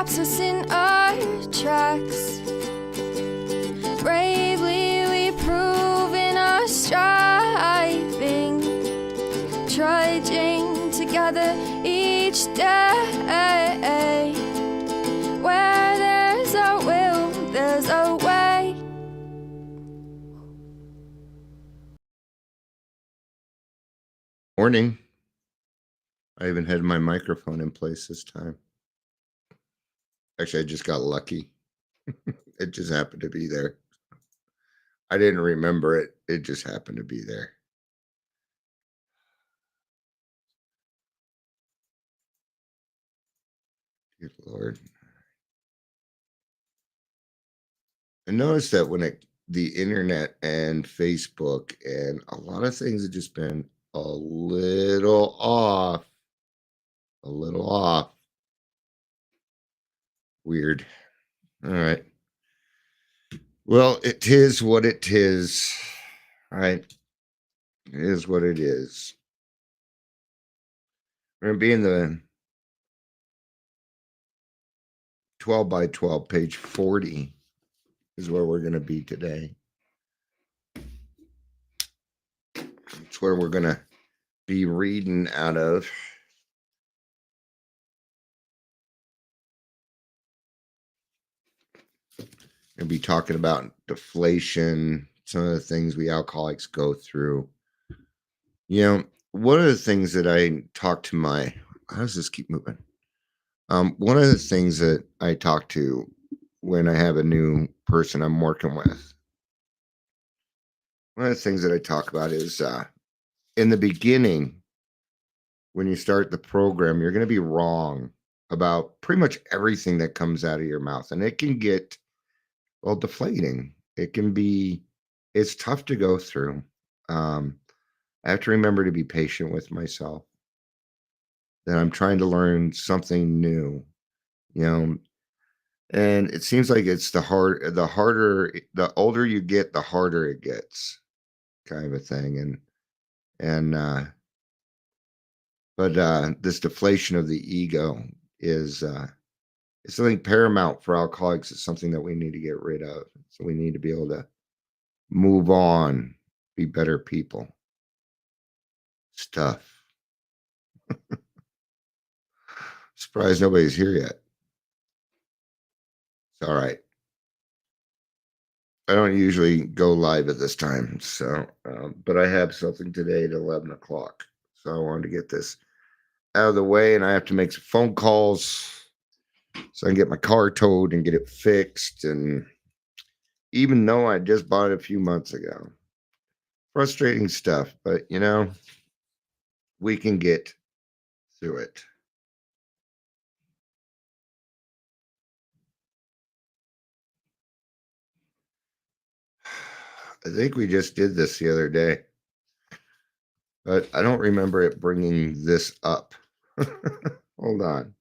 stops us in our tracks. Bravely we prove in our striving, trudging together each day. Where there's a will, there's a way. Morning. I even had my microphone in place this time. Actually, I just got lucky. It just happened to be there. I didn't remember it. It just happened to be there. Good Lord. I noticed that when the internet and Facebook and a lot of things have just been a little off. A little off. Weird. All right. Well, it is what it is. All right. It is what it is. We're going to be in the 12 by 12, page 40 is where we're going to be today. It's where we're going to be reading out of. We'll be talking about deflation, some of the things we alcoholics go through. You know, one of the things that I talk to how does this keep moving? One of the things that I talk to when I have a new person I'm working with, one of the things that I talk about is in the beginning, when you start the program, you're going to be wrong about pretty much everything that comes out of your mouth. And it can get, well, deflating. It's tough to go through. I have to remember to be patient with myself, that I'm trying to learn something new, and it seems like it's the older you get, the harder it gets, kind of a thing. But this deflation of the ego is something paramount for alcoholics. It's something that we need to get rid of. So we need to be able to move on, be better people. Stuff. Surprised nobody's here yet. It's all right. I don't usually go live at this time, so but I have something today at 11 o'clock. So I wanted to get this out of the way, and I have to make some phone calls so I can get my car towed and get it fixed. And even though I just bought it a few months ago, frustrating stuff, but we can get through it. I think we just did this the other day, but I don't remember it bringing this up. Hold on.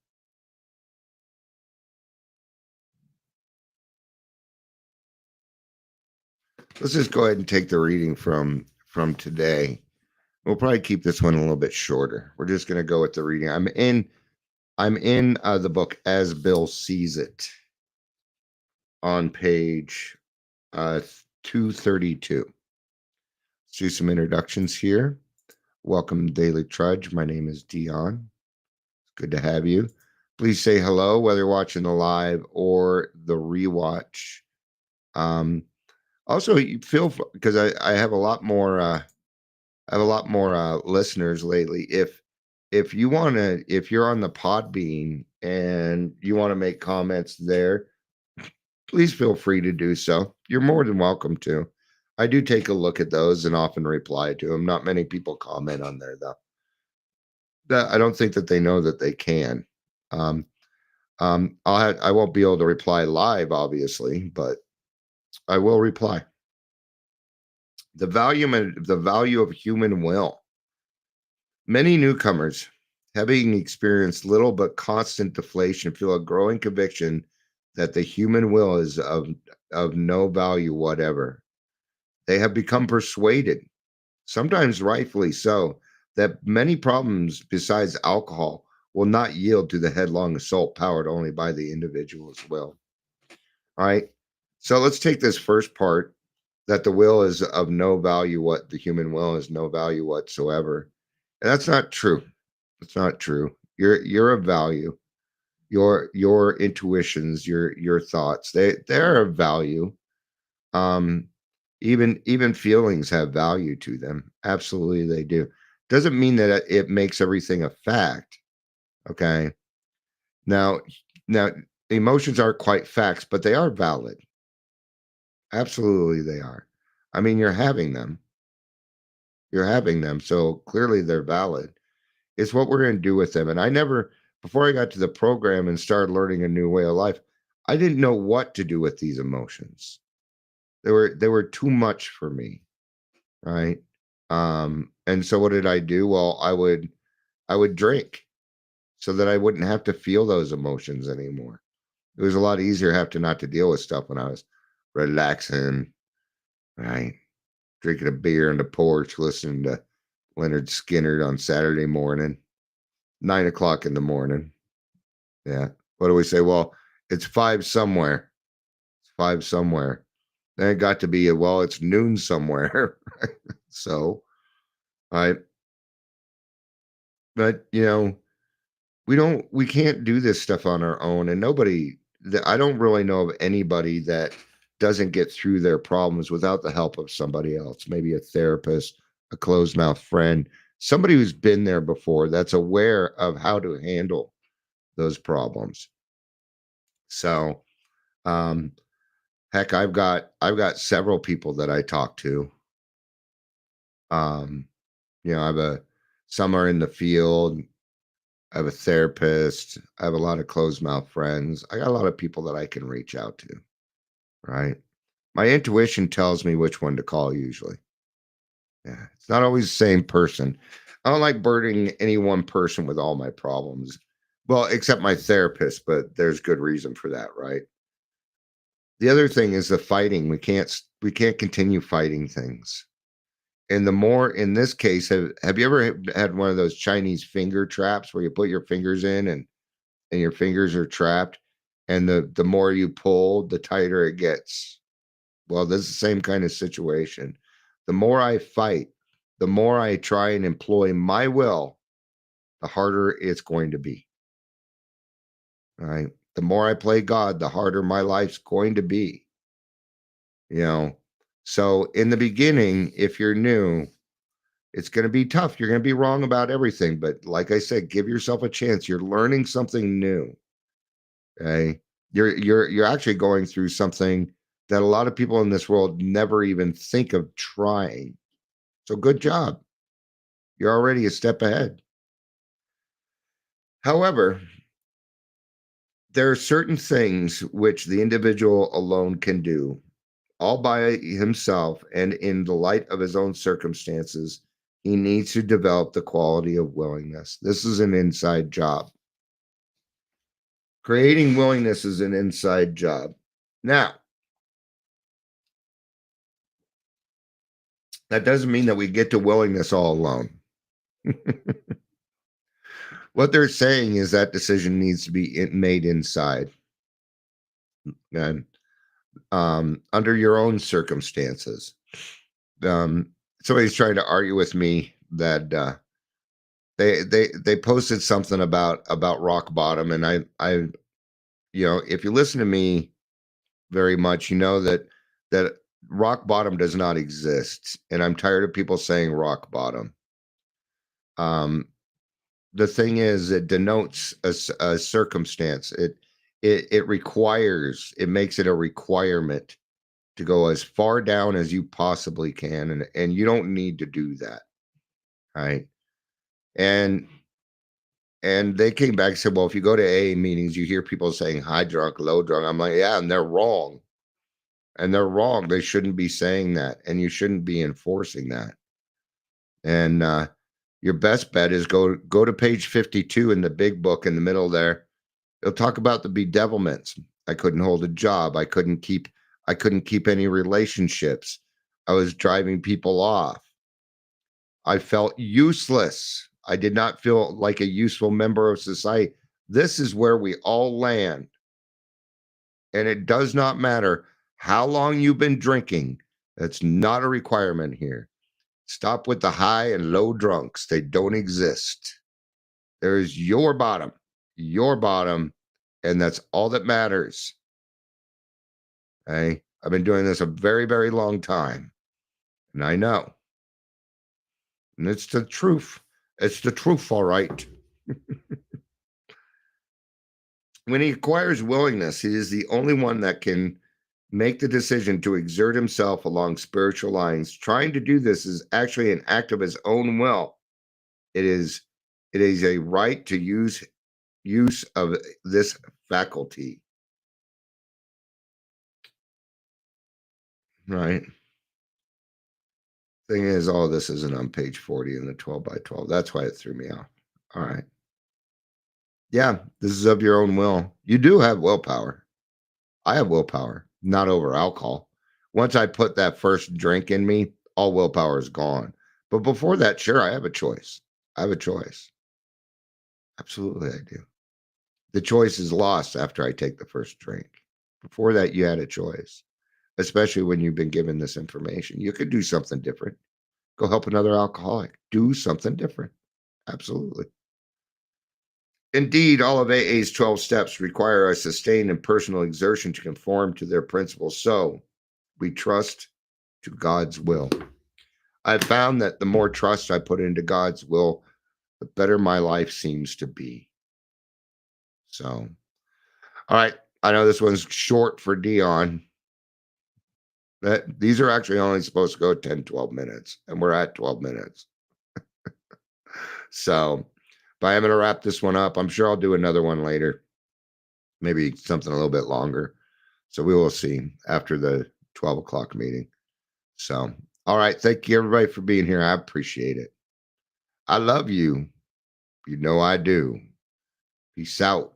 Let's just go ahead and take the reading from today. We'll probably keep this one a little bit shorter. We're just going to go with the reading. I'm in the book As Bill Sees It on page 232. Let's do some introductions here. Welcome to Daily Trudge. My name is Dion. It's good to have you. Please say hello, whether you're watching the live or the rewatch. Also, you feel, because I have a lot more listeners lately. If you're on the Podbean and you want to make comments there, please feel free to do so. You're more than welcome to. I do take a look at those and often reply to them. Not many people comment on there, though. I don't think that they know that they can. I won't be able to reply live, obviously, but I will reply. The value of human will. Many newcomers, having experienced little but constant deflation, feel a growing conviction that the human will is of no value whatever. They have become persuaded, sometimes rightfully so, that many problems besides alcohol will not yield to the headlong assault powered only by the individual's will. All right. So let's take this first part, that the will is of no value, what the human will is no value whatsoever. And that's not true. It's not true. You're of value. Your intuitions, your thoughts, they're of value. Um, even feelings have value to them. Absolutely, they do. Doesn't mean that it makes everything a fact. Okay. Now, now emotions aren't quite facts, but they are valid. Absolutely, they are. I mean, you're having them. You're having them, so clearly they're valid. It's what we're going to do with them. And I never, before I got to the program and started learning a new way of life, I didn't know what to do with these emotions. They were too much for me, right? And so what did I do? Well, I would drink so that I wouldn't have to feel those emotions anymore. It was a lot easier have to not to deal with stuff when I was relaxing, right? Drinking a beer on the porch, listening to Leonard Skinner on Saturday morning, 9 o'clock in the morning. Yeah. What do we say? Well, it's 5 somewhere. It's 5 somewhere. Then it got to be, well, it's noon somewhere. So, I, but we can't do this stuff on our own. And I don't really know of anybody that doesn't get through their problems without the help of somebody else, maybe a therapist, a closed mouth friend, somebody who's been there before, that's aware of how to handle those problems. So, um, heck, I've got several people that I talk to. Um, I have some are in the field. I have a therapist. I have a lot of closed mouth friends. I got a lot of people that I can reach out to, right? My intuition tells me which one to call usually. Yeah, it's not always the same person. I don't like burdening any one person with all my problems. Well, except my therapist, but there's good reason for that, right? The other thing is the fighting. We can't continue fighting things. And the more in this case, have you ever had one of those Chinese finger traps where you put your fingers in and your fingers are trapped, and the more you pull, the tighter it gets. Well, this is the same kind of situation. The more I fight, the more I try and employ my will, the harder it's going to be. All right. The more I play God, the harder my life's going to be. So in the beginning, if you're new, it's going to be tough. You're going to be wrong about everything. But like I said, give yourself a chance. You're learning something new. Okay. You're actually going through something that a lot of people in this world never even think of trying. So good job. You're already a step ahead. However, there are certain things which the individual alone can do all by himself, and in the light of his own circumstances, he needs to develop the quality of willingness. This is an inside job. Creating willingness is an inside job. Now, that doesn't mean that we get to willingness all alone. What they're saying is that decision needs to be made inside. And under your own circumstances. Somebody's trying to argue with me that they posted something about rock bottom, and I if you listen to me very much, you know that rock bottom does not exist, and I'm tired of people saying rock bottom. The thing is, it denotes a circumstance. It requires, it makes it a requirement to go as far down as you possibly can, and you don't need to do that, right? And they came back and said, well, if you go to AA meetings, you hear people saying high drunk, low drunk. I'm like, yeah, and they're wrong. And they're wrong. They shouldn't be saying that, and you shouldn't be enforcing that. And your best bet is go to page 52 in the big book in the middle there. It'll talk about the bedevilments. I couldn't hold a job. I couldn't keep any relationships. I was driving people off. I felt useless. I did not feel like a useful member of society. This is where we all land. And it does not matter how long you've been drinking. That's not a requirement here. Stop with the high and low drunks. They don't exist. There's your bottom, and that's all that matters. Okay? I've been doing this a very, very long time, and I know. And it's the truth. It's the truth, all right. When he acquires willingness, he is the only one that can make the decision to exert himself along spiritual lines. Trying to do this is actually an act of his own will. It is a right to use of this faculty. Right. Thing is, all this isn't on page 40 in the 12 by 12. That's why it threw me off. All right. Yeah, this is of your own will. You do have willpower. I have willpower, not over alcohol. Once I put that first drink in me, all willpower is gone. But before that, sure, I have a choice. I have a choice. Absolutely, I do. The choice is lost after I take the first drink. Before that, you had a choice, especially when you've been given this information. You could do something different. Go help another alcoholic. Do something different. Absolutely. Indeed, all of AA's 12 steps require a sustained and personal exertion to conform to their principles. So we trust to God's will. I've found that the more trust I put into God's will, the better my life seems to be. So, all right. I know this one's short for Dion. These are actually only supposed to go 10, 12 minutes, and we're at 12 minutes. So, but I'm going to wrap this one up. I'm sure I'll do another one later, maybe something a little bit longer. So we will see after the 12 o'clock meeting. So, all right. Thank you, everybody, for being here. I appreciate it. I love you. You know I do. Peace out.